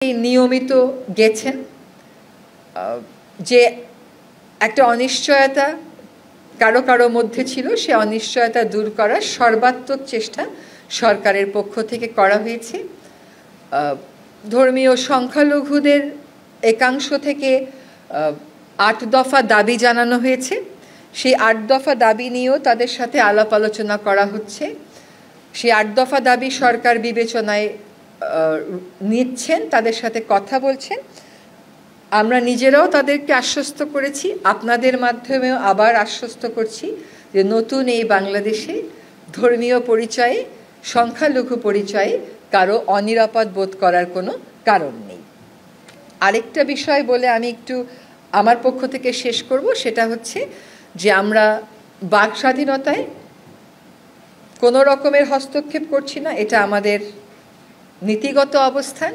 নিয়মিত গেছেন, যে একটা অনিশ্চয়তা কারো কারো মধ্যে ছিল, সে অনিশ্চয়তা দূর করার সর্বাত্মক চেষ্টা সরকারের পক্ষ থেকে করা হয়েছে। ধর্মীয় সংখ্যালঘুদের একাংশ থেকে 8 দফা দাবি জানানো হয়েছে। সেই 8 দফা দাবি নিয়েও তাদের সাথে আলাপ আলোচনা করা হচ্ছে। সেই 8 দফা দাবি সরকার বিবেচনায় নিচ্ছেন, তাদের সাথে কথা বলছেন। আমরা নিজেরাও তাদেরকে আশ্বস্ত করেছি, আপনাদের মাধ্যমেও আবার আশ্বস্ত করছি যে নতুন এই বাংলাদেশে ধর্মীয় পরিচয়ে, সংখ্যালঘু পরিচয়ে কারো অনিরাপদ বোধ করার কোনো কারণ নেই। আরেকটা বিষয় বলে আমি একটু আমার পক্ষ থেকে শেষ করব, সেটা হচ্ছে যে আমরা বাক স্বাধীনতায় কোনো রকমের হস্তক্ষেপ করছি না, এটা আমাদের নীতিগত অবস্থান।